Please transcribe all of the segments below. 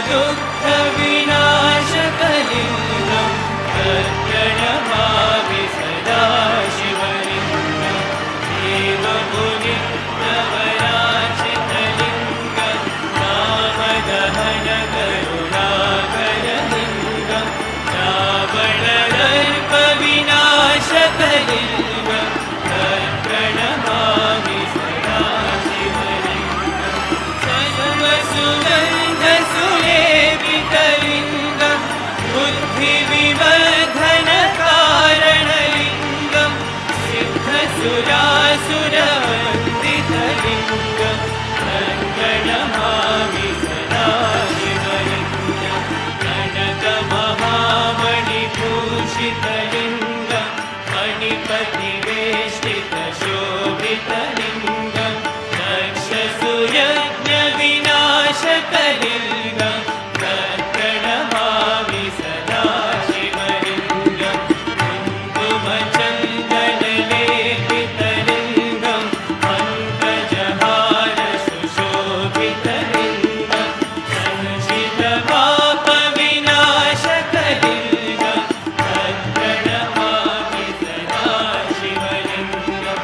दुःखविनाशकलिङ्गं प्रणमामि सदा शिवलिङ्गं देवमुनिप्रवराचितलिङ्गं नामदहनकरुणाकरलिङ्गं रावणदर्पविनाशकलिङ्गं प्रणमामि सदा शिवलिङ्गं सर्वसुगन्धसुलेपितलिङ्गं बुद्धिविवर्धनकारणलिङ्गं सिद्धसुरासुरवन्दितलिङ्गं प्रणमामि सदा शिवलिङ्गं कनकमहामणिभूषितलिङ्गं मणिपतिवेष्टितशोभितलिङ्गं दक्षसुयज्ञविनाशकलिङ्गं प्रणमामि सदा शिवलिङ्गं कुङ्कुमचन्दनलेपितलिङ्गं पङ्कजहारसुशोभितलिङ्गं सञ्चितपापविनाशकलिङ्गं प्रणमामि सदा शिवलिङ्गं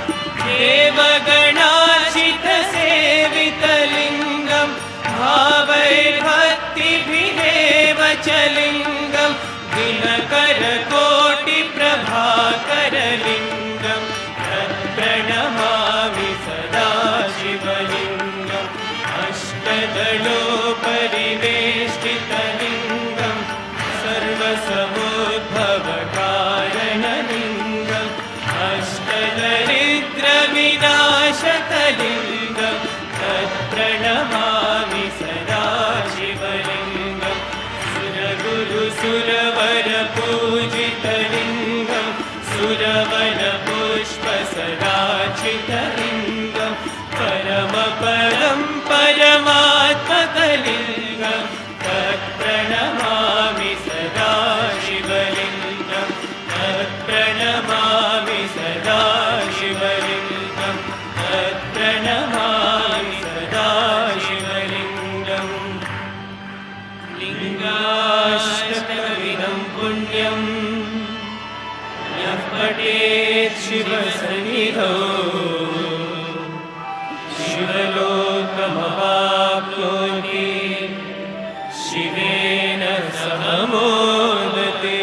देवगणार्चितसेवितलिङ्गं भावैर्भक्तिभिरेव च लिङ्गं दिनकरकोटिप्रभाकरलिङ्गं प्रणमामि सदा शिवलिङ्गम् अष्टदलोपरिवेष्टितलिङ्गं सर्वसमुद्भवकारणलिङ्गम् अष्टदरिद्रविनाशकलिङ्गं तत्प्रणमामि सदा शिवलिङ्गं सुरगुरुसुरवरपूजितलिङ्गं सुरवनपुष्पसदाचितलिङ्गं परमपरं परमात्मकलिङ्गं तत्प्रणमामि सदा शिवलिङ्गं तत्प्रणमामि सदा शिवलिङ्गं तत्प्रणमामि सदा शिवलिङ्गम् लिङ्गाष्टकमिदं पुण्यं यः पठेत् शिवसन्निधौ शिवलोकमवाप्नोति शिवेन सह मोदते।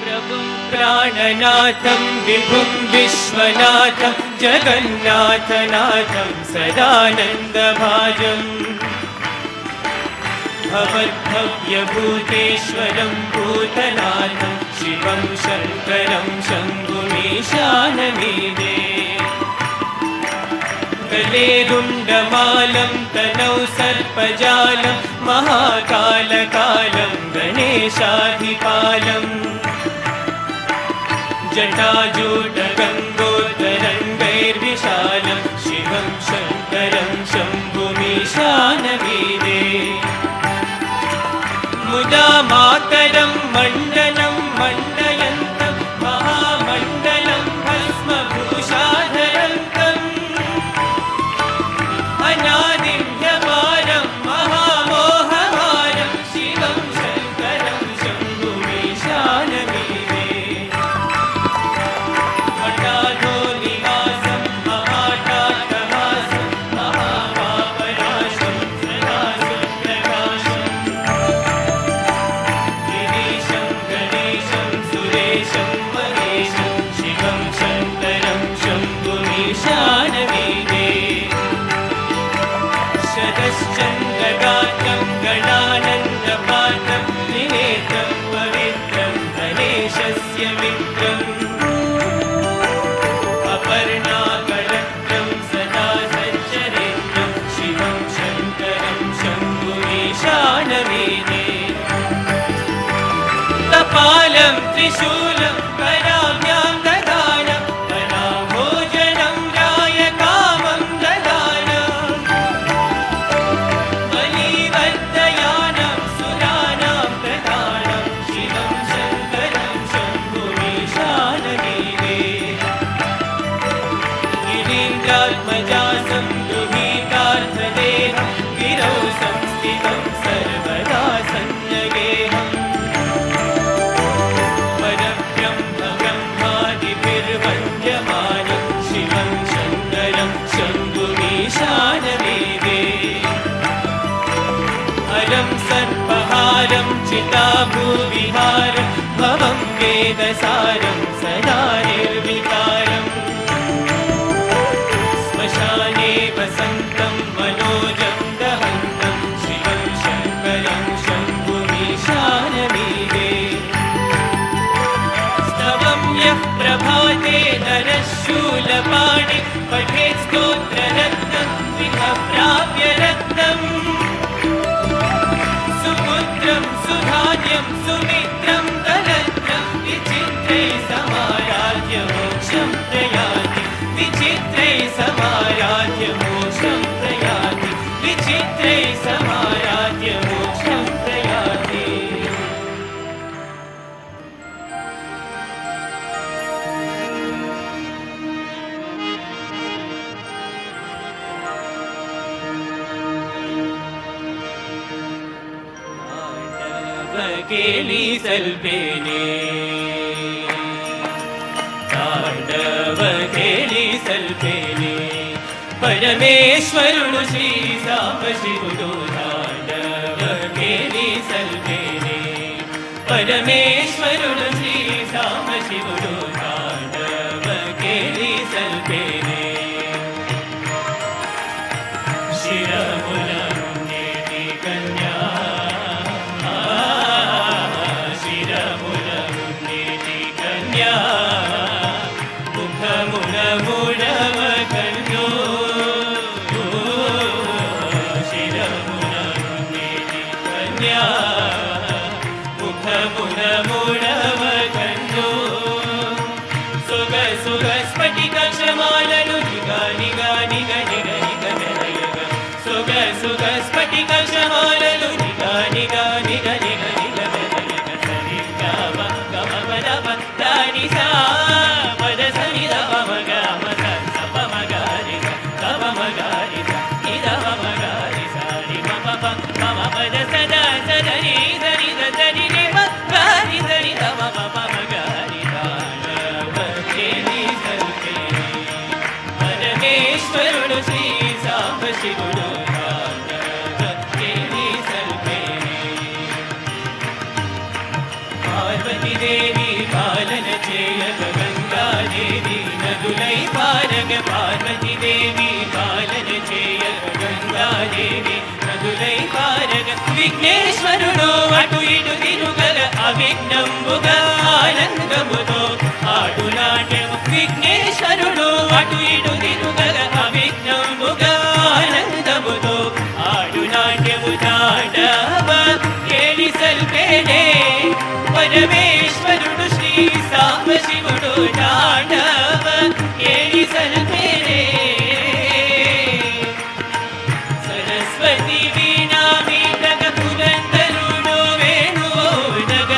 प्रभुं प्राणनाथं विभुं विश्वनाथं जगन्नाथनाथं सदानन्दभाजम् भवद्भव्यभूतेश्वरं भूतनाथं शिवं शङ्करं शम्भुमीशानमीडे गले रुण्डमालं तनौ सर्पजालं महाकालकालं गणेशाधिपालम् जटाजूटगङ्गोत्तरङ्गैर्विशालं शिवं शङ्करं शम्भुमीशानमीडे मुदा मातरं मण्डनं मण्डयन्तं महामण्डलं भस्मभूषाधरन्तम् अनादिं ह्यपारं महामोहहारं शिवं शङ्करं शम्भुमीशानमीडे हठाधोनिवासं महाटाटहासं महापापनाशं सदा सुप्रकाशम् गिरीशं गणेशं सुरेशं महेशं शिवं शङ्करं शम्भुमीशानमीडे शतश्चन्द्रगात्रं गणानन्दपात्रं त्रिनेत्रं पवित्रं गणेशस्य मित्रम् अपर्णाकलत्रं सदा सच्चरित्रं शिवं शङ्करं शम्भुमीशानमीडे कपालं त्रिशूलं कराभ्यां दधानं कलाभोजनं रायकामं दधानं बलिवर्धयानं सुराणां प्रधानं शिवं शङ्करं शम्भुमीशानमीडे गिरीन्द्रात्म चिताभूविहारं भवं वेदसारं सदा निर्विकारम् श्मशाने वसन्तं मनोजं दहन्तं शिवं शङ्करं शम्भुमीशानमीडे स्तवं यः प्रभाते नरः शूलपाणि पठेत् स्तोत्ररत्नं विह प्राप्य रत्नम् सुपुत्रं सुधान्यं सुमित्रं दलत्रं विचित्रैः समाराध्य मोक्षं प्रयाति विचित्रैः समाराध्य मोक्षं प्रयाति विचित्रैः समाराध्य मोक्षं प्रयाति केली सल्पेने तांडव केली सल्पेने परमेश्वरुडु श्री सांबशिवुडु तांडव केली सल्पेने परमेश्वरुडु श्री सांबशिवुडु तांडव केली सल्पेने शिरमुलमुन्नेति कन्या परमेश्वरुडु श्री सांबशिवुडु तांडव केली सल्पेने पार्वती देवी पालन चेयग गंगादेवी नदुलै पारग पार्वती देवी पालन चेयग गंगादेवी नदुलै पारग विघ्नेश्वरुडु अटु इटु तिरुगग अविघ्నంబుగా ఆనందముతో ఆడులాటెము విఘ్నేశ్వరుడు అటు ఇటు తిరుగగ అవిఘ్నంబుగా ఆనందముతో ఆడులాటెము తాండవ కేలి సల్పేనే పరమేశ్వరుడు శ్రీ సాంబశివుడు తాండవ కేలి సల్పేనే సరస్వతి వీణా మీటగ పురందరుడు వేణువోనగ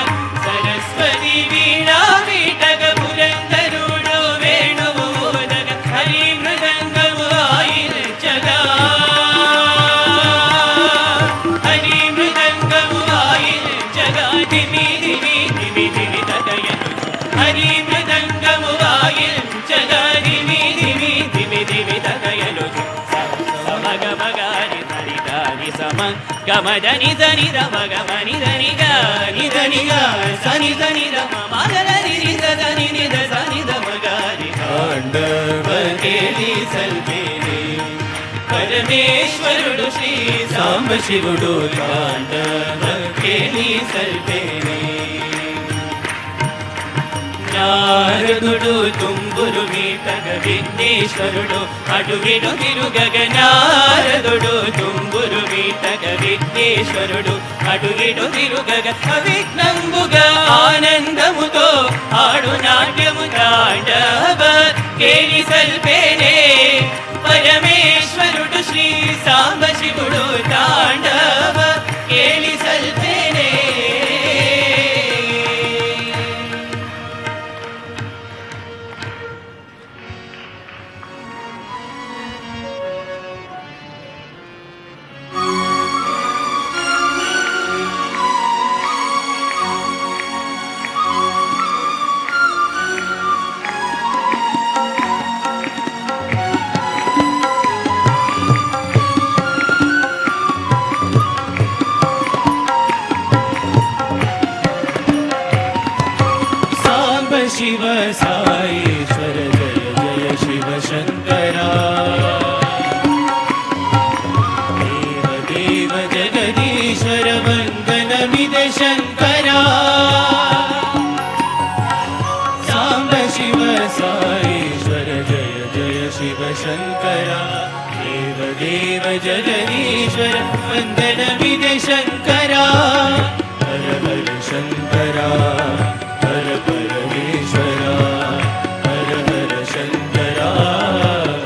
సరస్వతి వీణా మీటగ పురందరుడు వేణువోనగ హరి మృదంగము ఆయిల్చగా హరి మృదంగము ఆయిల్చగా ధిమి ధిమి ధిమి ధిమి తదయను హరి మృదంగము ఆయిల్చగా ధిమి ధిమి ధిమి ధిమి తదయను సమగమగారి ధరి సమ గమదని దని రమ గమని దని గాని దని గా సని దని రమ మగని నిద దని నిద సని దమ గారి తాండవ కేలి సల్పేనే పరమేశ్వరుడు శ్రీ సాంబశివుడు తాండవ కేలి సల్పేనే నారదుడు తుంబురు మీటగ విఘ్నేశ్వరుడు అడుగిడు తిరుగగ నారదుడు తుంబురు మీటగ విఘ్నేశ్వరుడు అడుగిడు తిరుగగ అవిఘ్నంబుగా ఆనందముతో ఆడు నాట్యము తాండవ కేలి సల్పేనే పరమేశ్వరుడు శ్రీ సాంబశివుడు తాండవ కేలి సల్పేనే जगदीश्वर वन्दनमिद शङ्करा साम्ब शिव साईश्वर जय जय शिव शङ्करा देव देव जगदीश्वर वन्दनमिद शङ्करा हर हर शङ्करा हर परमेश्वरा हर हर शङ्करा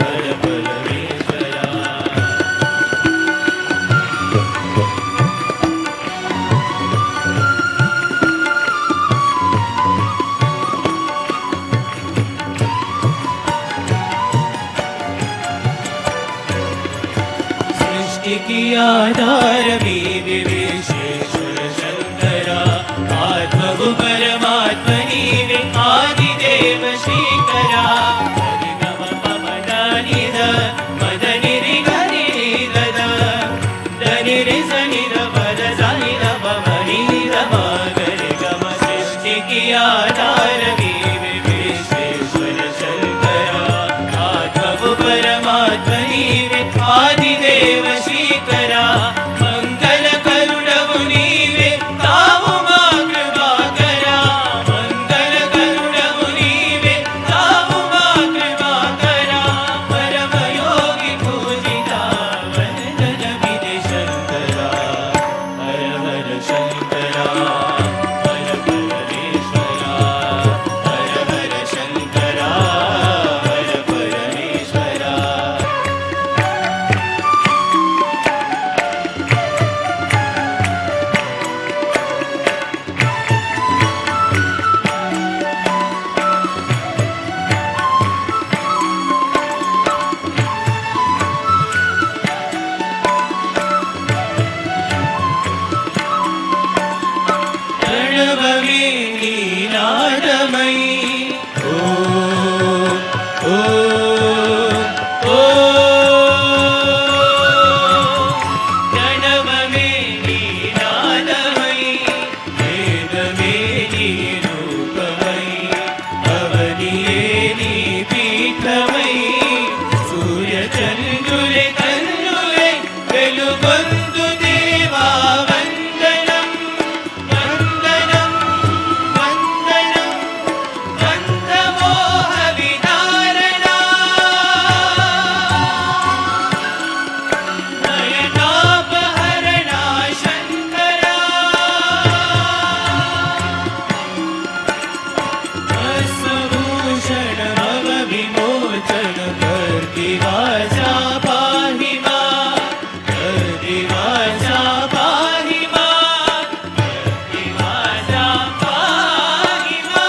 हर परमेश्वरा सृष्टि की आधार भी विश्वेश्वर शंकरा आत्मभु परमात्म नीवे आदिदेव श्रीकरा हरि नम पम दानिद मद निरि गरि गद धनि रि सनि र पद सानि र पम नि र म गरि गम सृष्टि की आधार भी विश्वेश्वर शंकरा आत्मभु परमात्म नीवे आदिदेव श्रीकरा मंगल करुणवु नीवे तावु मा कृपाकरा मंगल करुणवु नीवे तावु मा कृपाकरा परम योगी पूजिता वंदन विदे शंकरा हर हर शंकरा हर परमेश्वरा हर हर शंकरा हर परमेश्वरा प्रणवमे लीलादमयी ओ प्रणवमे लीलादमयी वेदमे रूपमयी अवनिये पीठमयी सूर्यचन्द्रुले कन्नुले वेलुगొందు देवा वन्दनं वन्दनं वन्दनं वन्दमोह विदारणा नयनापहरणा शङ्करा भस्मभूषण भव विमोचन कर्तिवासा पाहि मा कर्तिवासा पाहि मा कर्तिवासा पाहि मा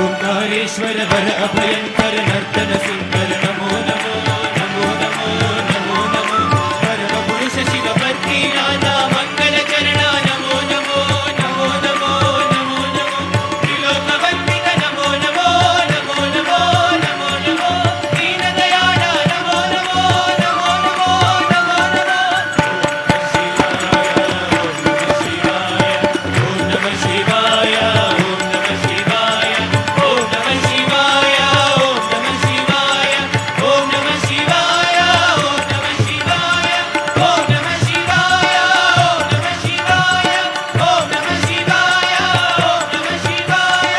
ओंकारेश्वर वर अभयंकर नर्तन सुंदर नमो नमो नमो नमो नमो नमो परम पुरुष शिव पति राधा मंगल चरणा नमो नमो नमो नमो नमो नमो त्रिलोक वंदित नमो नमो नमो नमो नमो नमो दीन दयाला नमो नमो नमो नमो नमो नमो ओम नमः शिवाय ओम नमः शिवाय ओम नमः शिवाय ओम नमः शिवाय ओम नमः शिवाय ओम नमः शिवाय ओम नमः शिवाय ओम नमः शिवाय ओम नमः शिवाय ओम नमः शिवाय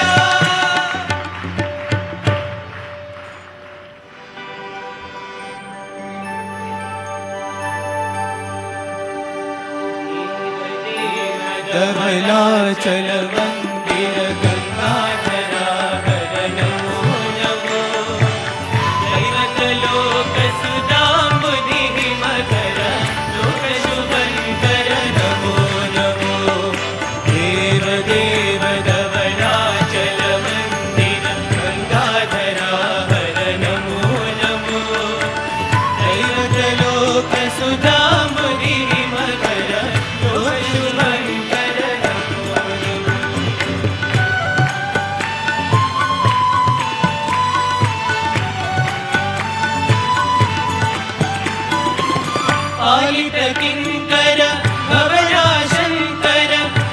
धवलाचल मंदिर गंगाधरा हर नमो नमो दैवत लोक सुदाम्बुधि मकर लोक शुभंकर नमो नमो देव देव धवलाचल मंदिर गंगाधरा हर नमो नमो दैवत लोक सुदाम्बुधि मकर लोक शुभंकर नमो नमो पालित किंकर भवरा शंकर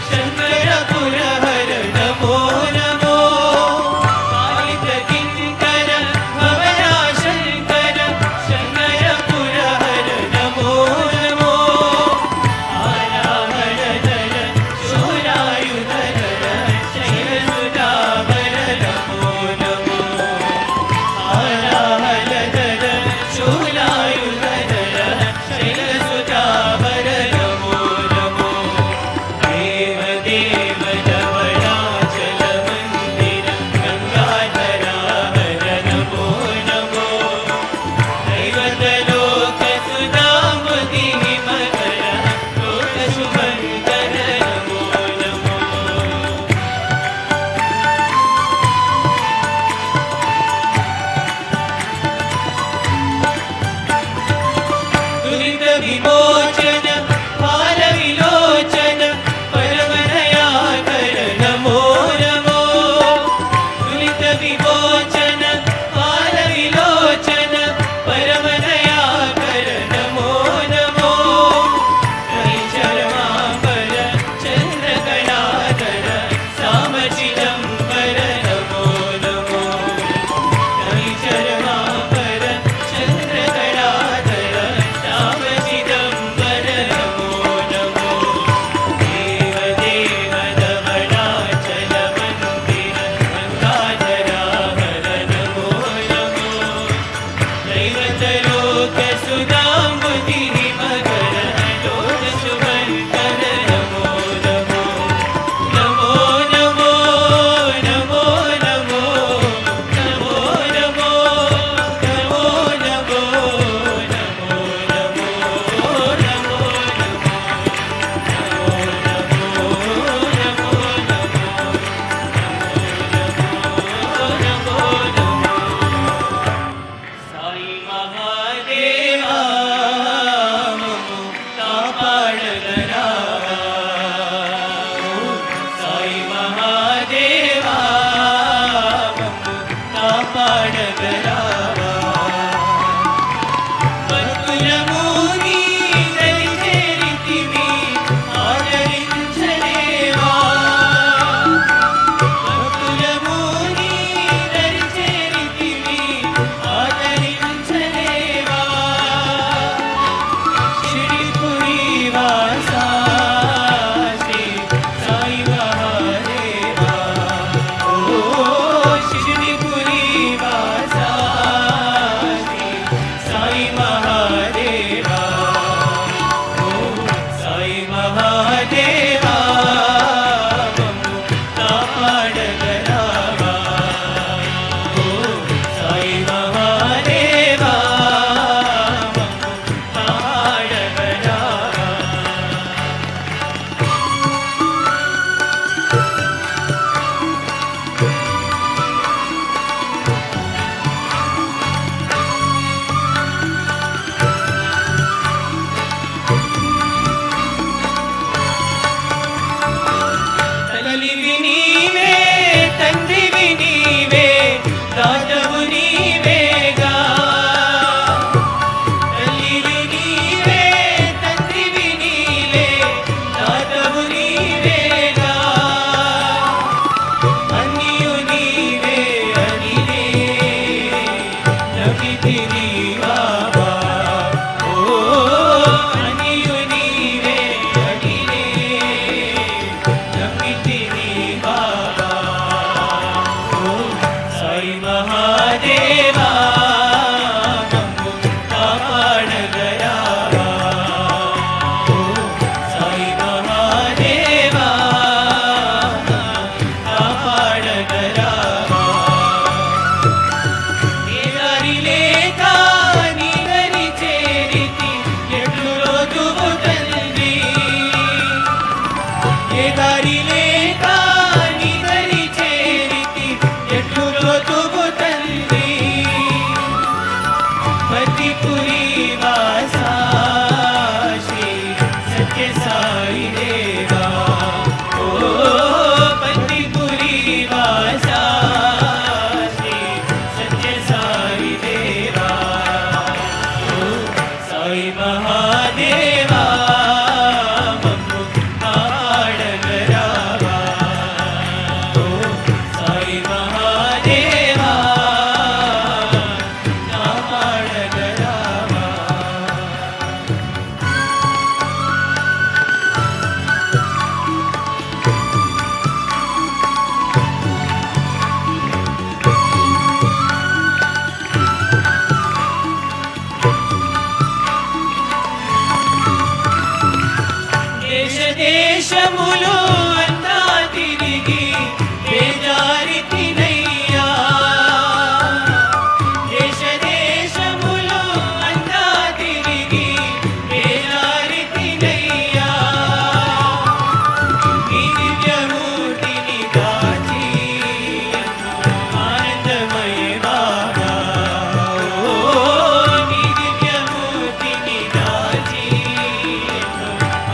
शंकर पुरहर नमो नमो पालित किंकर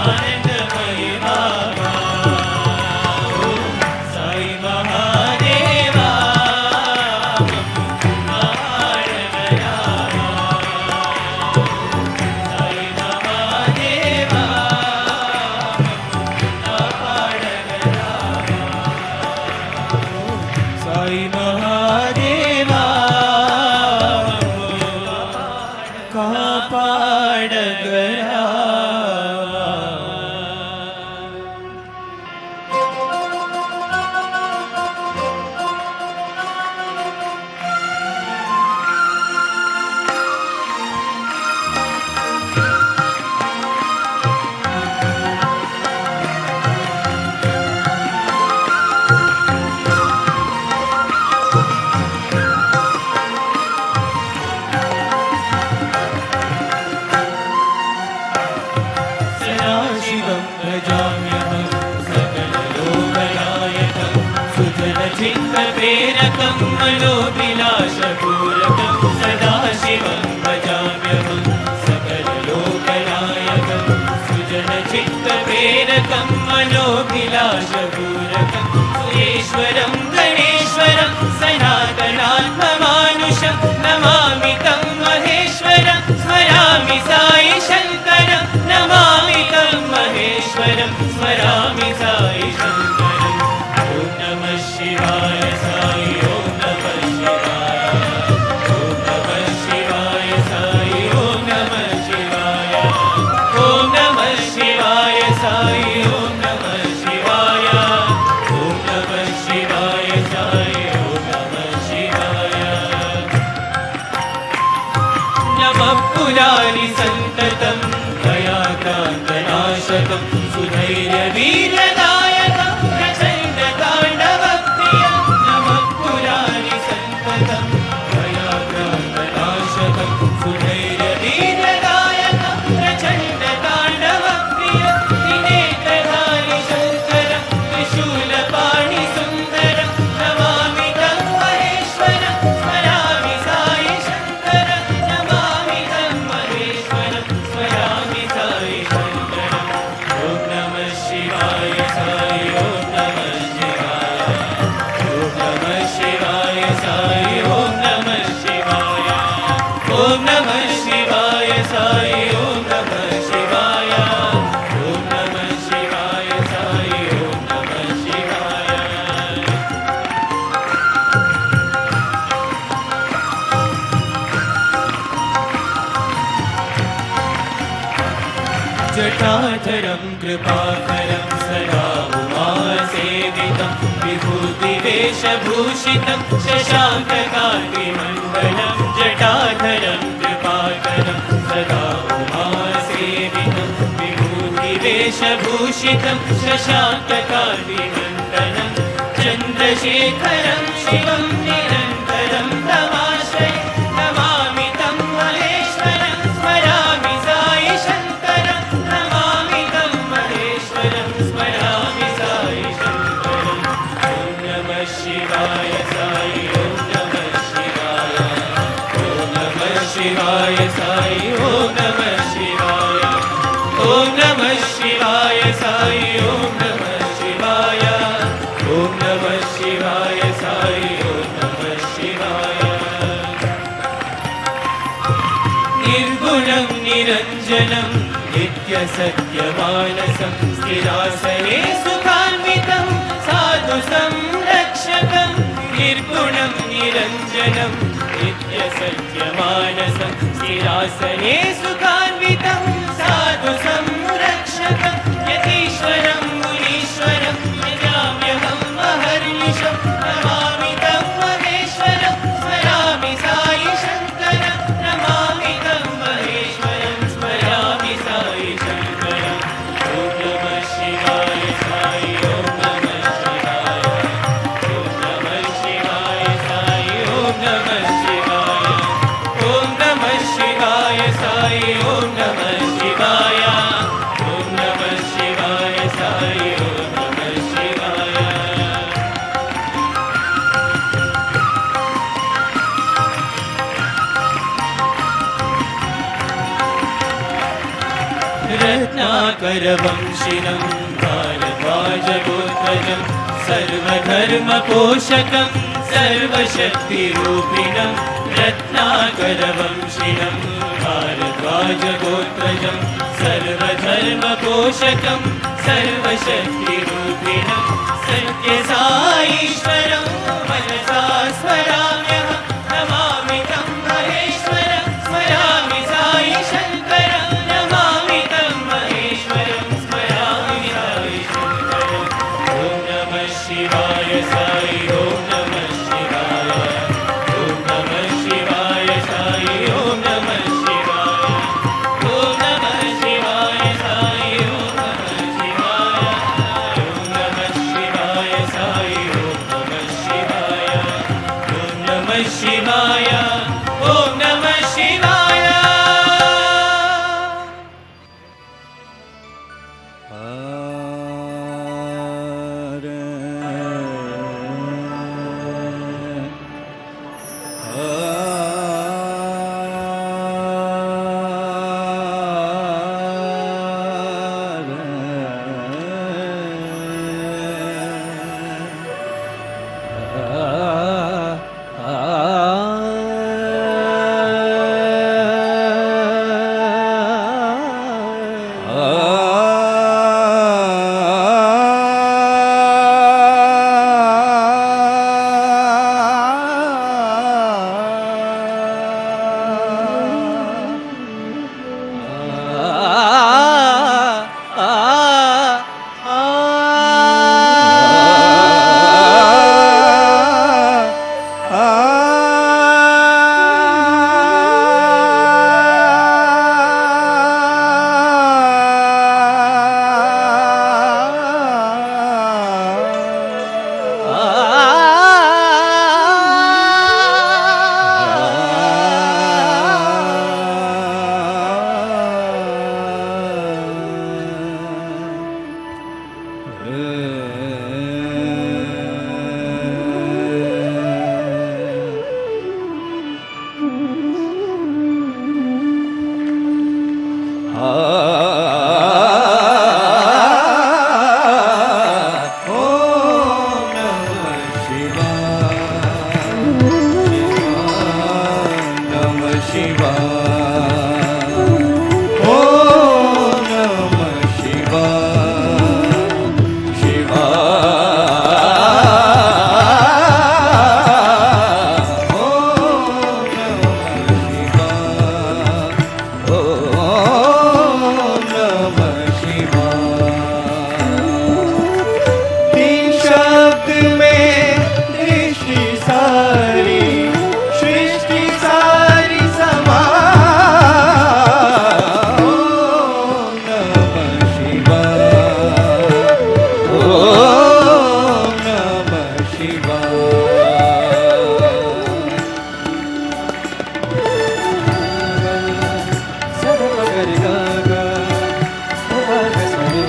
ఆనందమయ బాబా चित्तप्रेरकं मनोभिलाषपूरकं सदाशिवं भजाम्यहं सकललोकनायकं सुजनचित्तप्रेरकं मनोभिलाषपूरकं सुरेश्वरं गणेश्वरं सनातनात्ममानुषं नमामि तं महेश्वरं स्मरामि साई शङ्करं नमामि तं महेश्वरं स्मरामि साई शङ्करम् ॐ नमः शिवाय साई ॐ नमः शिवाय ॐ नमः शिवाय साई ॐ नमः शिवाय ॐ नमः शिवाय साई ॐ नमः शिवाय ॐ नमः शिवाय साई ॐ नमः शिवाय नमः पुराणि सन्ततं भयाक्रान्तनाशकं सुधैर्यवीर्यदायकं प्रचण्डताण्डवप्रियं नमः पुराणि सन्ततं भयाक्रान्तनाशकं सुधैर्यवीर्यदायकं प्रचण्डताण्डवप्रियं त्रिनेत्रधारि शङ्करं त्रिशूलपाणिसुन्दरं नमामि तं महेश्वरं स्मरामि साई शङ्करं नमामि तं महेश्वरं स्मरामि साई शङ्करम् ॐ नमः शिवाय साई ॐ नमः शिवाय ॐ नमः शिवाय साई ॐ नमः शिवाय ॐ नमः शिवाय साई ॐ नमः शिवाय ॐ नमः शिवाय साई ॐ नमः शिवाय जटाधरं कृपाकरं सदा उमासेवितं विभूतिवेशभूषितं शशाङ्ककान्तिमण्डलं जटाधरं कृपाकरं सदा उमासेवितं विभूतिवेशभूषितं शशाङ्ककान्तिमण्डलं चन्द्रशेखरं शिवं निरन्तरं तमाश्रये नमामि तं महेश्वरं स्मरामि साई शङ्करं नमामि तं महेश्वरं स्मरामि साई शङ्करम् ॐ नमः शिवाय साई ॐ नमः शिवाय ॐ नमः शिवाय साई ॐ नमः शिवाय ॐ नमः शिवाय साई ॐ नमः शिवाय ॐ नमः शिवाय साई ॐ नमः शिवाय निर्गुणं निरञ्जनं नित्यसत्यमानसं स्थिरासने सुखान्वितं साधु संरक्षकं निर्गुणं निरञ्जनं नित्यसत्यमानसं स्थिरासने सुखान्वितं साधु संरक्षकं यतीश्वरं मुनीश्वरं यजाम्यहं महर्निशं नमामि तं महेश्वरं स्मरामि साई शङ्करं नमामि तं महेश्वरं स्मरामि साई शङ्करम् ॐ नमः शिवाय साई ॐ नमः शिवाय ॐ नमः शिवाय साई ॐ नमः शिवाय ॐ नमः शिवाय साई ॐ नमः शिवाय ॐ नमः शिवाय साई ॐ नमः शिवाय रत्नाकरवंशिनं भारद्वाजगोत्रजं सर्वधर्मपोषकं सर्वशक्तिरूपिणं रत्नाकरवंशिनं भारद्वाजगोत्रजं सर्वधर्मपोषकं सर्वशक्तिरूपिणं सत्यसाईश्वरं मनसा स्मराम्यहं नमामि तं महेश्वरं स्मरामि साई शङ्करं नमामि तं महेश्वरं स्मरामि साई शङ्करम् ॐ नमः शिवाय साई ॐ नमः शिवाय ॐ नमः शिवाय साई ॐ नमः शिवाय ॐ नमः शिवाय साई ॐ नमः शिवाय ॐ नमः शिवाय साई ॐ नमः शिवाय ॐ शिवाय ओम नमः शिवाय शिवाय ओम नमः शिवाय ओम नमः शिवाय तीन शब्द में दृष्टि सारी सृष्टि सारी समा ओम नमः शिवाय ओम नमः शिवाय सरमगरि गागा मग सरे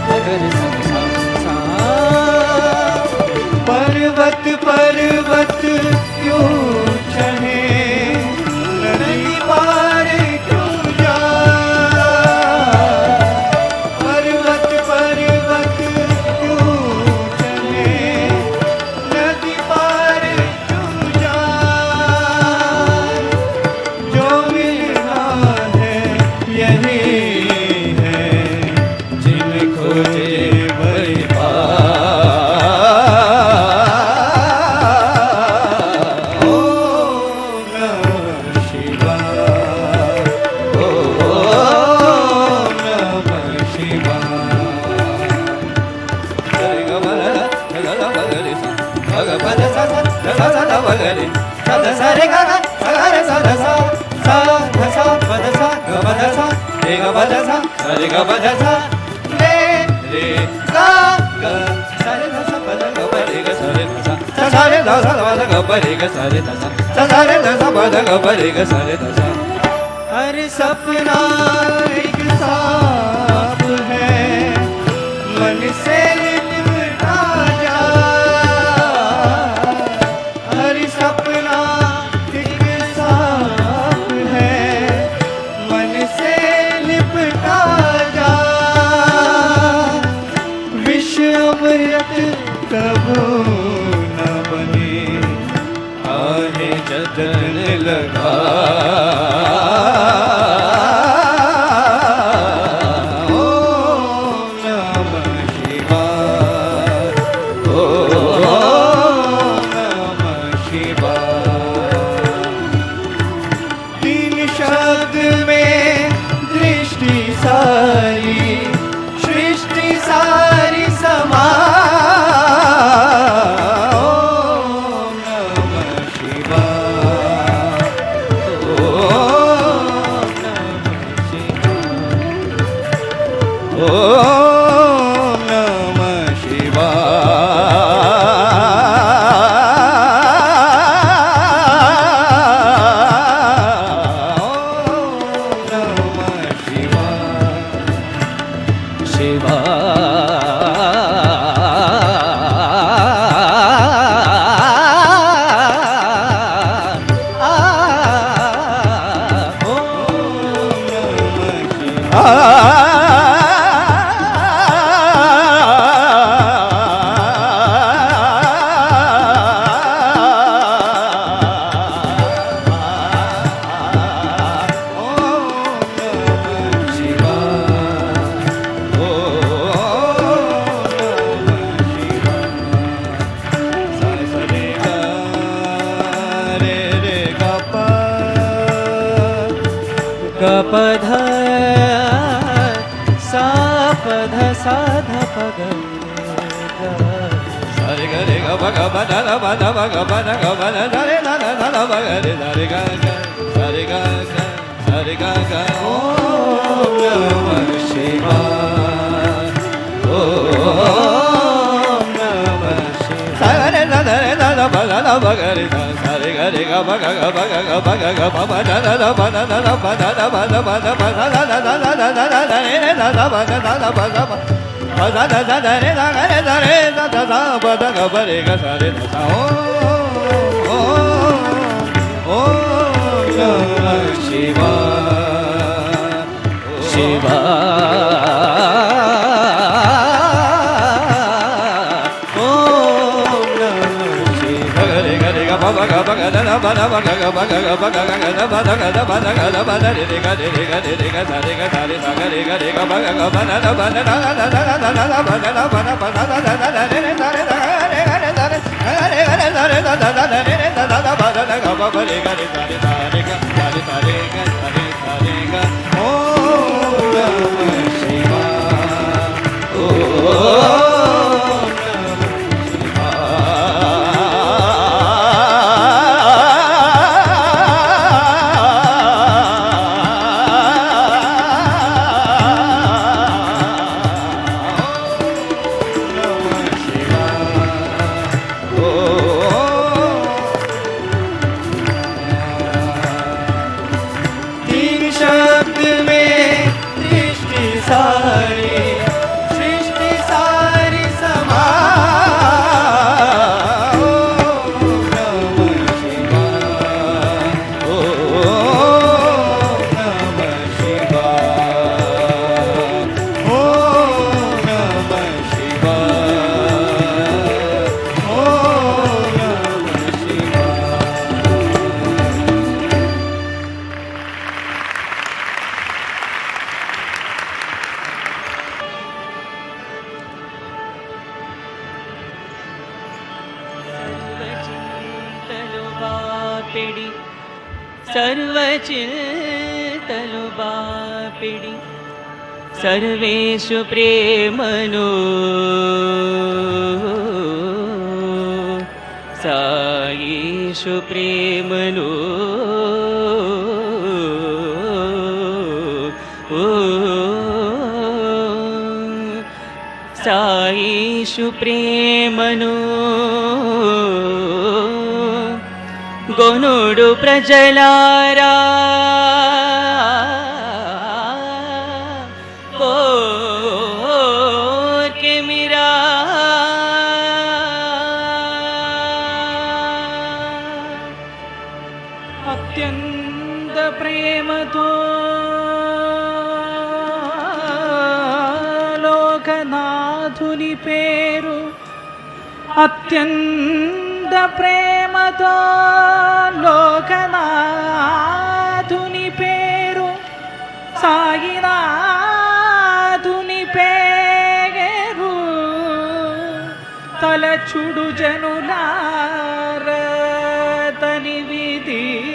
मगरि सा पर्वत पर्वत क्यों चढ़े नदी पार क्यों जाए पर्वत पर्वत क्यों चढ़े नदी पार क्यों जाए जो मिलना है यही है जिन खोजे वही पाए ओम नमः शिवाय ओम नमः शिवाय हरे गमन गगन बगरे सा भगवद सा सा सा सा बगरे सा सा रे गा गा रे सा सा सा सा पद सा गमद सा रे गमद सा रे गमद सा रे रे गा गा सा रे सा पद गमरे ग सा रे सा सा रे सा सा पद गमरे ग सा रे सा सा रे सा पद गमरे ग सा रे सा हर सपना एक सांप है मन से लिपटा जा हर सपना एक सांप है मन से लिपटा जा विष अमृत कबू न बने आहे जतन लगा ओम नमः शिवाय ओम नमः शिवाय तीन शब्द में दृष्टि सारी सृष्टि सारी समा ओम नमः शिवाय ओम नमः शिवाय ओम नमः गपध सापध साध पग सरे ग रे ग ब ग ब ध ध ब ध ब ग ब ध ग ब ध ध रे ध ध ध ध ब ग रे ध रे ग ग सरे ग ग सरे ग ग ओम नमः शिवाय ओम नमः शिवाय सरे ध ध रे ध ध ब ध ध ब ग रे ध सरे ग रे ग ब ग ग ब ग ग ब ग ग ब ब ध ध ध ब ध ध ध ब ध ध ब ध ब ध ब ध ध ध ध ध ध ध ध रे रे ध ध ब ध ध ध ब ध ब ध ध ध ध रे ध ग रे ध रे ध ध ध ब ध ग ब रे ग स रे ध स ओम नमः शिवाय शिवाय ओम नमः शिवाय ग रे ग रे ग ब ग ग ब ग ध ध ब सर्वचिन्तलु बापिडि सर्वेषु प्रेमनु सायेषु प्रेमनु सायेषु प्रेमनु गोनुडु प्रजलारा कोर्केमिरा अत्यंत प्रेमतो लोकनाथुनि पेरु अत्यंत प्रेमतो लोकनाथुनि पेरु साईनाथुनि पेरू तलचुडु जनुलार तनिविदीर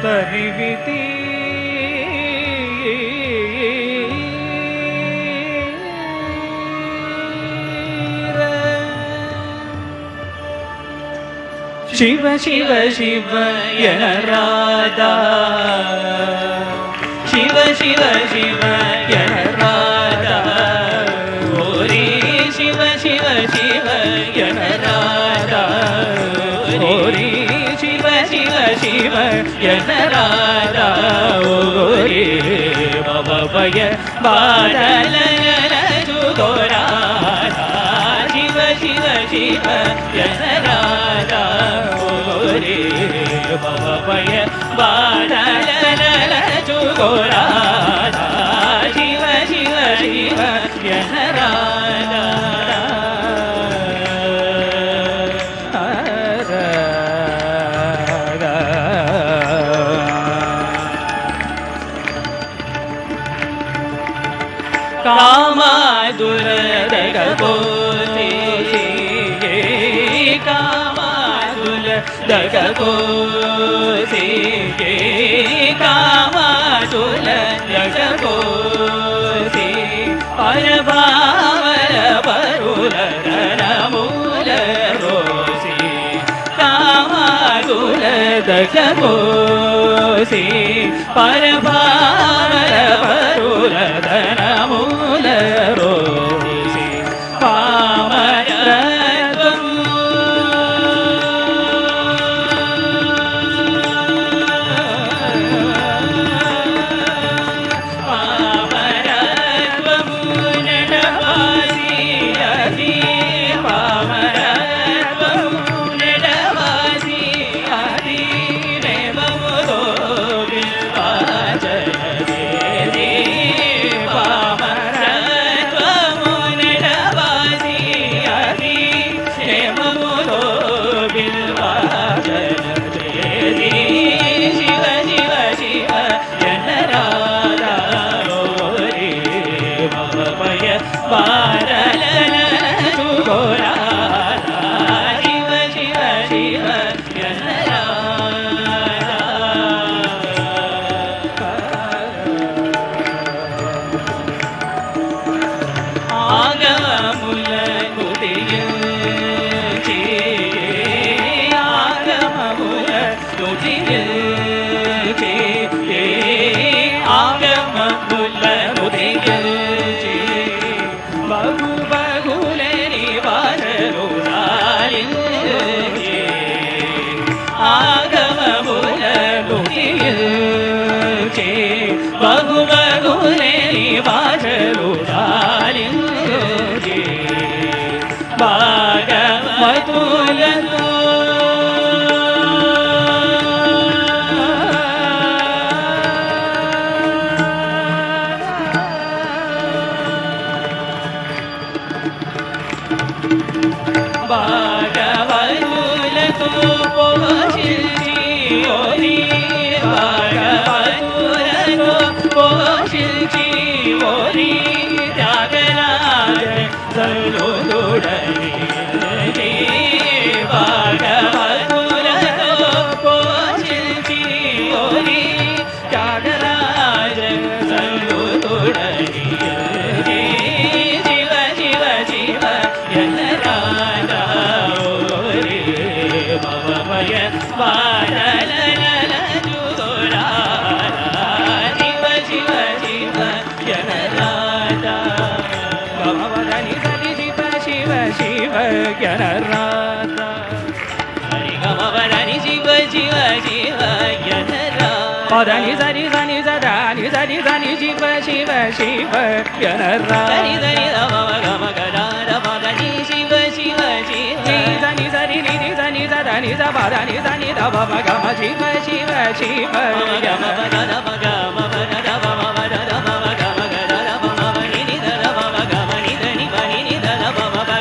तनिविदीर शिव शिव शिव राधा शिव शिव शिव राधा ओरे शिव शिव शिव राधा ओरे शिव शिव शिव राधा ओरे भवभय बादल जुगोरा शिव शिव शिव राधा ओरे भवभय बादल जुगोरा शिव शिव शिव राधा कामादुर दगपोते कामादुर दगपोते कामादुर दगपोते परभावर परुल रमूल रोसी कामादुर दगपोते परभावर परुल रमूल रोसी पामरत्वं पामरत्वं नटवासी अति पामरत्वं नटवासी अति रेवमुदो विपाचन பய பாடல ஜுகோரா சிவ சிவ சிவ ஜனராதா கமவதனி சரி சிவ சிவ சிவ ஜனராதா ஹரி கமவதனி சிவ சிவ சிவ ஜனராதா பதனி சரி சனி சதானி சரி சனி சிவ சிவ சிவ ஜனராதா சரி சரி ரம கம கதார பதனி சிவ சிவ சிவ சனி சரி நிதி சனி சதானி சபதனி சனி ரம கம சிவ சிவ சிவ கம பத மக மம ரம மம ரம கம கதார மம நிதி ரம கம நிதனி பனி நித ரம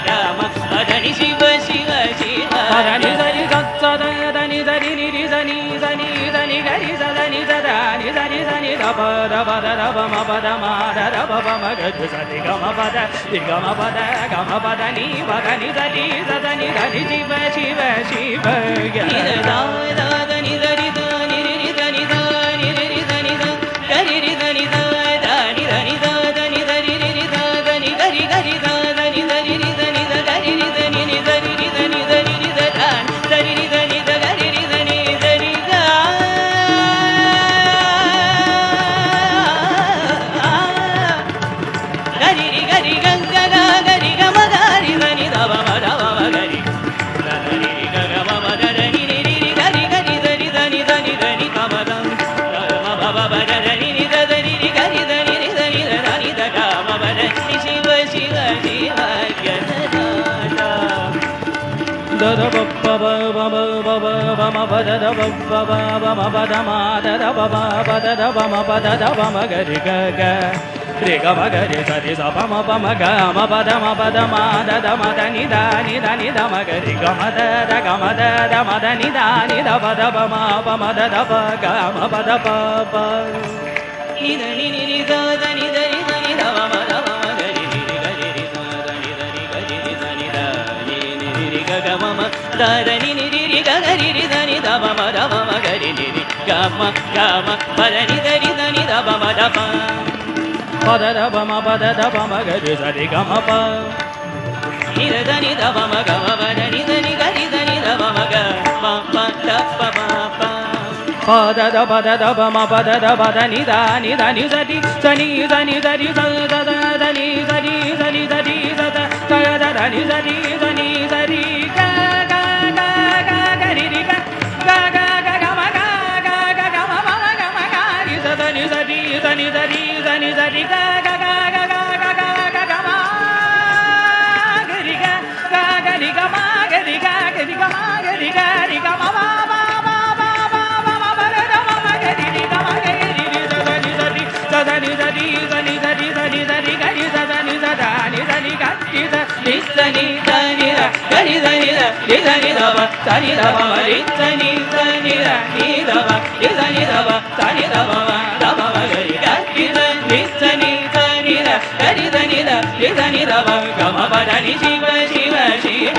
கம பதனி சிவ சிவ சிவ பதனி சரி சத்சதனி சரி நிதி சனி சனி சனி கரி சதனி சதானி சரி சனி ரப ரப ரப மபத மாத ரப மக சதி கம பத கம பத கம பத நீ பத நி சதி சதனி சரி சிவ சிவ சிவ దని దని దని ని దని దని ని దని దని ని దని దని దని దని దని ని దని గరి గరి దని దని ని దని దని ని దని ని దని ని దని దని ని దని ని దని గరి ని దని దని గా గరి గరి గంగ గరి గమ గరి దని దవ దవ గరి దని గగ మమ దని ని ని గరి గరి దని దని దని దని కమదం మమ బబ దని ని దని ని గరి దని ని దని దని దగ మమ దని శివ శివ శివ జనరాధా దద బబ్బ బబ బబ బమ బద బబ్బ బమ బద మాద బబ బద బమ బద బమ గరి గగ రే గమ గరి సరి స పమ పమ గ మ పద మ పద మా ద ద మ ద ని ద ని ద ని ద మ గరి గమ ద ద గమ ద ద మ ద ని ద ని ద ప ద ప మ ప మ ద ద ప గ మ ప ద ప ప ని ద ని ని ని ద ద ని ద ని ద ని ద మ మ ద మ గరి ని ని గరి ని ద ద ని ద ని గరి ని ద ని ద ని ని ని రి గ గ మ మ ద ద ని ని రి రి గ గరి రి ద ని ద మ మ ద మ మ గరి ని రి గ మ ప ద ని ద ని ద ని ద మ మ ద ప పద ద ప మ పద ద ప మ గరి సరి గ మ ప ని ద ద ని ద మ మ గ మ ప ద ని ద ని గరి ద ని ద మ మ గ మ ప ద ప మ ప పద ద పద ద ప మ పద ద పద ని ద ని ద ని సరి సని సని సరి స ద ద ద ని సరి సరి సరి స ద ద ద ద ని సరి సని సరి గ గ గ గ గరి రి గ గ గ గ గ మ గ గ గ గ మ మ గ మ గ రి స ద ని సరి సని సరి సని సరి గ గ గ గ గ గ గ గ గ మ గరి గ గ గరి గ మ గరి గ గరి గ మ గరి గ రి గ మ మ మ మ మ మ మ మ మ ర మ మ గరి రి గ మ గరి రి స ద ని సరి స ద ని సరి సని సరి సని సరి గరి స ద ని స ద ని సని గ రి స ని స ని ద ని ర గరి ద ని ర రి ద ని ద మ స ని ద మ రి స ని స ని ర ని ద మ రి స ని ద మ స ని ద మ ద మ మ గరి గ రి ద ని స ని స ని ర గరి ద ని ర రి ద ని ద మ గ మ ప ద ని శివ శివ శివ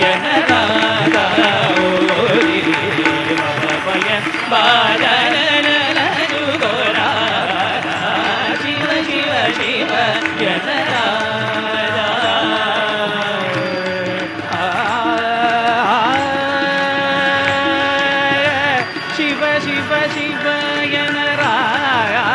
జనరాధా ఓ రి రి మ పయ బాదన న జుగోరా శివ శివ శివ జనరాధా శివ శివ శివ జనరాధా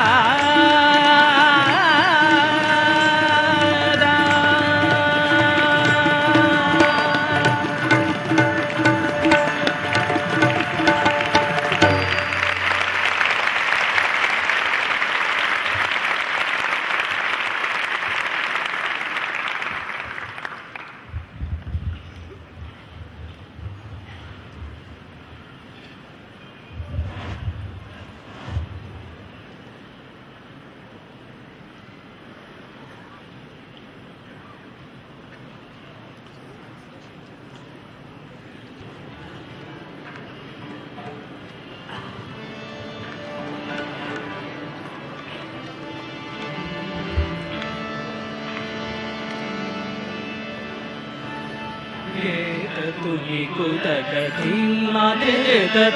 तुझी कुतक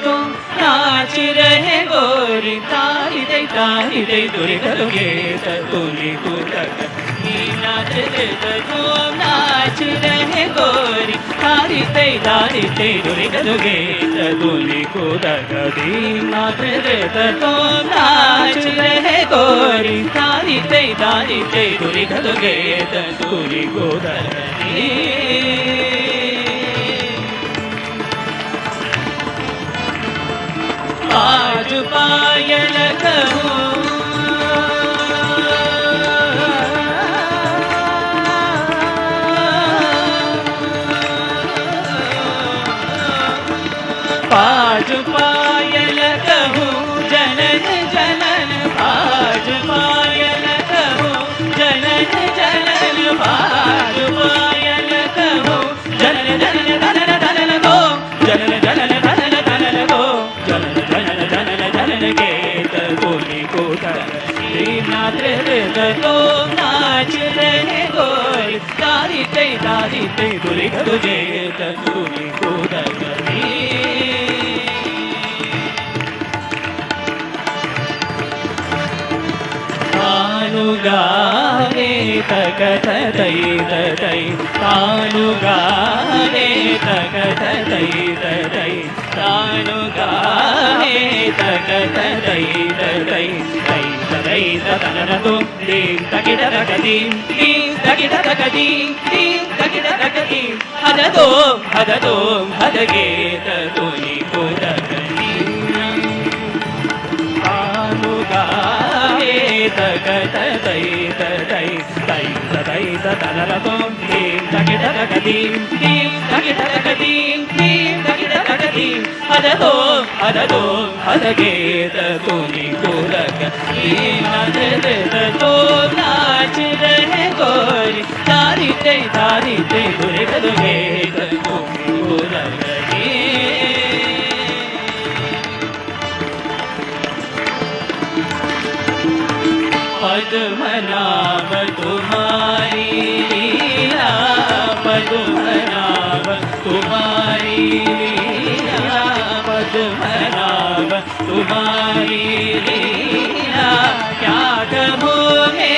तो नाच रहे गोरी तारी दे दुर्ग तुझी कुतक नाच रे तुम नाच रहे गोरी तारी ते दुरी गदुगे तदुनी को दगदी नाच रे तुम नाच रहे गोरी तारी ते दुरी गदुगे तदुनी को दगदी आज पायल कहूँ पाज पायल कहूँ जनन जनन पाज पायल कहूँ जनन जनन पाज पायल कहूँ जनन जनन धनन धनन गो जनन जनन धनन धनन गो जनन जनन धनन धनन गेत गोली को नाच रे तो नाच रहे गोरी तारी ते दुरी गदुगे तूनी को दगदी तानुगारे तकत तै तै तानुगारे तकत तै तै तानुगारे तकत तै तै तै तै तननतो दीं तकिडरकदीं दीं तकिडरकदीं दीं तकिडरकदीं हदतो हदतो हदगेत तुनी को दगदी तानुगारे तकत तै तै तै तै तननतो दीं तकिडरकदीं दीं तकिडरकदीं दीं तकिडरकदीं हदतो हदतो हदगेत तुनी को दगदी नाच रे तो नाच रहे गोरी तारी ते दुरी गदुगे तुनी को दगदी पद्मनाभ तुम्हारी लीला पद्मनाभ तुम्हारी लीला पद्मनाभ तुम्हारी लीला क्या कहोगे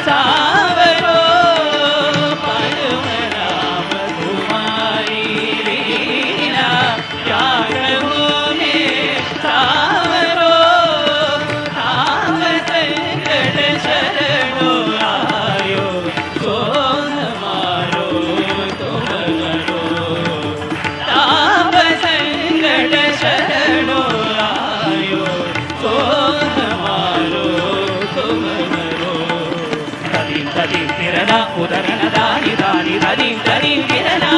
सावरो पद्मनाभ तुम्हारी लीला क्या कहोगे सावरो शरणो आयो सो हमारो तुम करो ताप संकट शरणो आयो सो हमारो तुम करो तदीं तदीं तिरना उदरन दानि दानि तदीं तदीं तिरना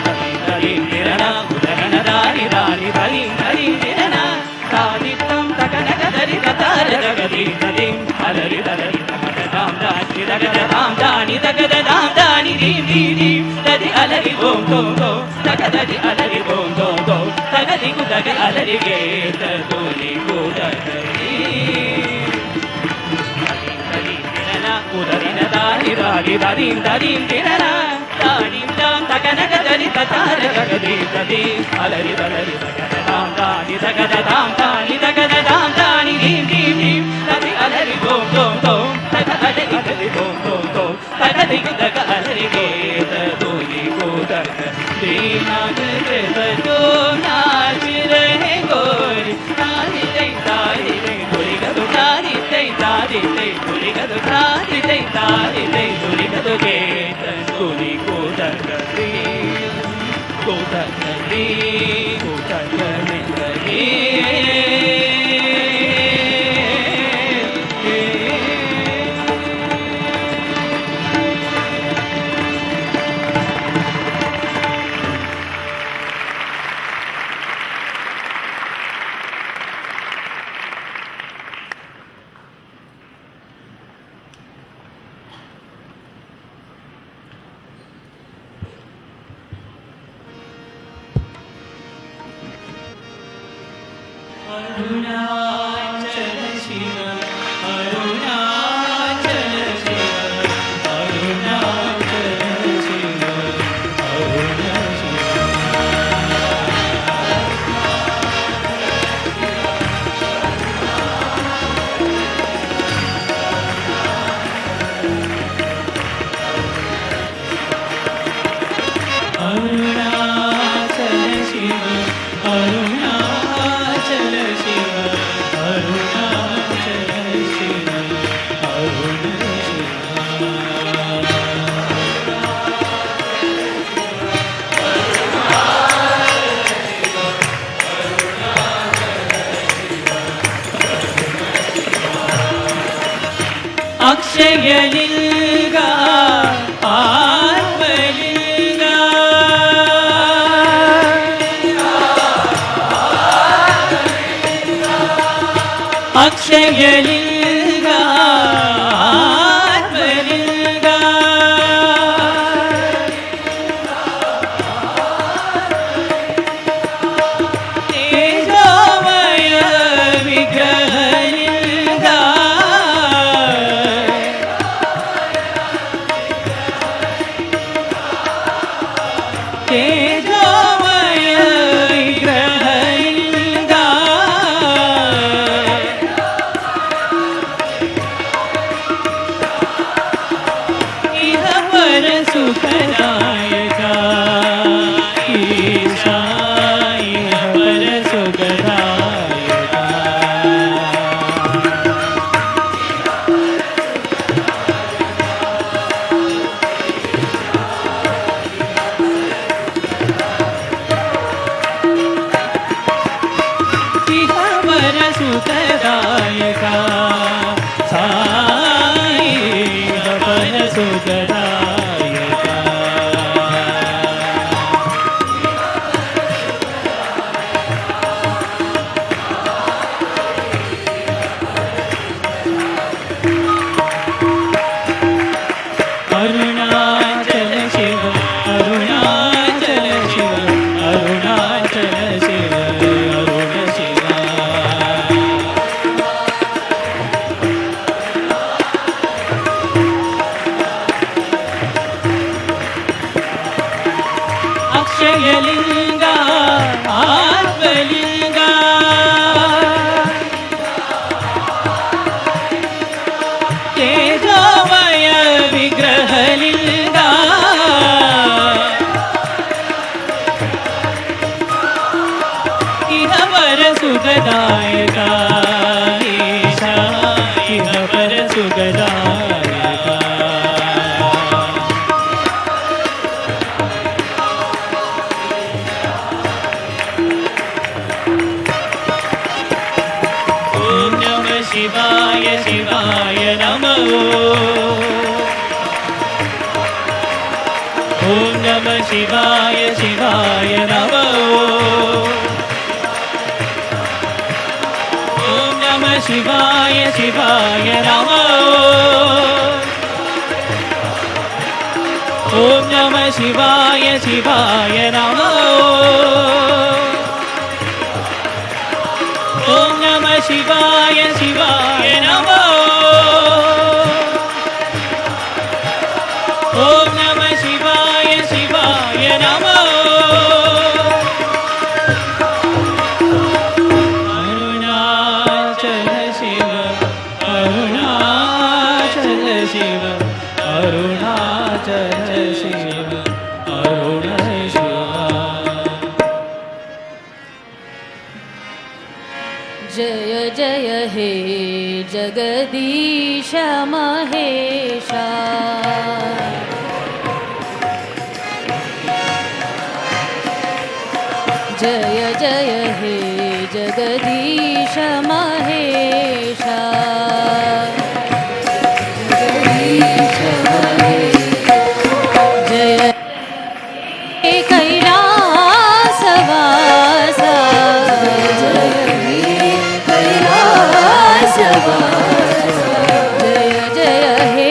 तदीं तदीं तिरना उदरन दानि दानि तदीं तदीं तिरना तादित्तं तकनकदरि ततार जगदी तदीं हलरि तदरि तकदां दानि तकदां दानि तकदां दानि दीं दीं दीं तदि अलरि ओम तो तो तकदि अलरि ओम तो तो तकदि कुदगि अलरि गेत तुनी को दगदी तदीं तिरना उदरिन दानि दानि तदीं तदीं तिरना दानि दां तकनकदरि ततार जगदी तदि अलरि तदरि तकदां दानि तकदां दानि तकदां दानि दीं दीं दीं तदि अलरि ओम तो तो तकदि अलरि ओम तो तो तकदि कुदगि अलरि गेत तुनी को दगदी नाच रे तो नाच रहे गोरी तारी ते दुरी गदु तारी ते दुरी गदु तारी ते दुरी गदु गेत तुनी को दगदी को दगदी को दगदी अरुणाचल शिव अरुणाचल शिव अरुणाचल शिव अरुणाचल शिव अरुणाचल शिव अरुणाचल शिव अरुण शिव अक्षयलिंगा आत्मलिंगा अक्षयलिंगा आत्मलिंगा तेजोमय विग्रहलिंगा तेजोमय विग्रहलिंगा इह पर सुखदायका ईशा इह पर सुखदायका इह पर सुखदायका साई इह पर सुखदायका अरुणाचल शिव अरुणाचल शिव अरुणाचल शिव अरुण शिवा अक्षयलिंगा आत्मलिंगा तेजोमय विग्रहलिंगा इह पर सुखदायका ईशा इह पर सुखदायका ॐ नमः शिवाय शिवाय नमः ॐ नमः शिवाय शिवाय नमः ॐ नमः शिवाय शिवाय नमः ॐ नमः शिवाय शिवाय नमः ॐ नमः शिवाय शिवाय नमः ॐ नमः शिवाय शिवाय नमः अरुणाचल शिव अरुणाचल शिव अरुणाचल शिव अरुण शिवा जय जय हे जगदीश महेशा जय जय हे जगदीश महेशा जगदीश महेशा जय हे कैलासवासा जय हे कैलासवासा जय जय हे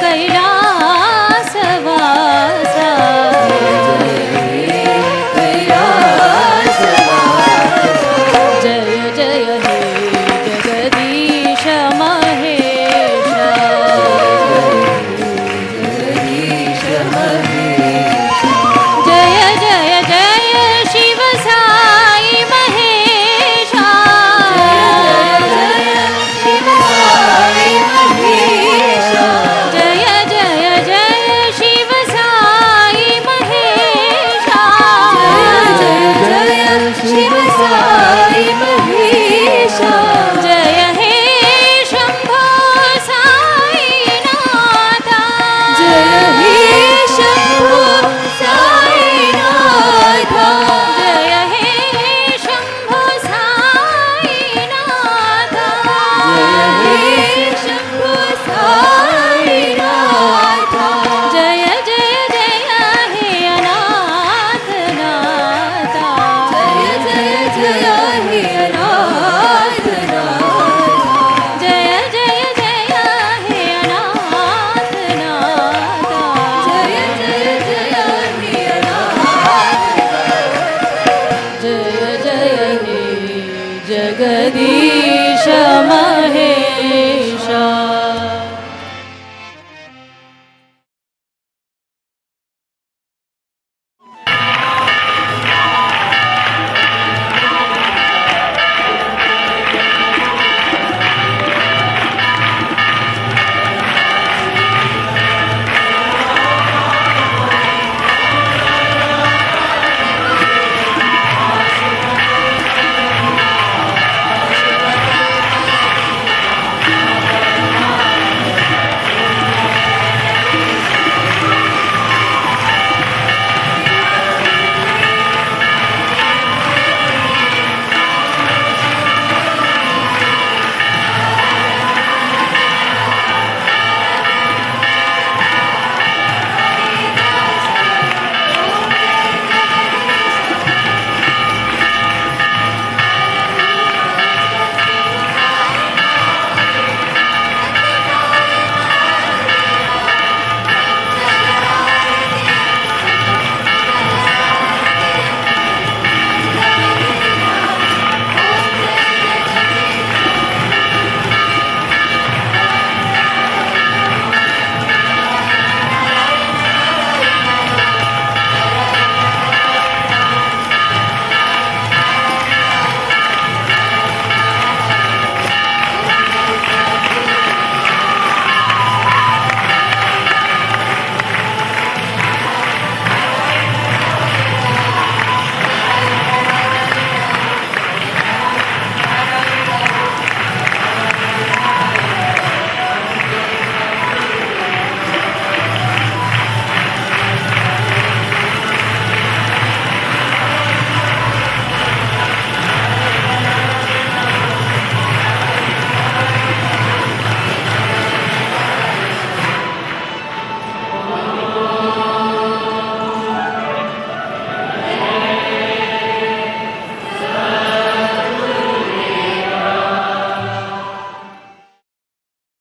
कैलासवासा जय जय हे जगदीश मा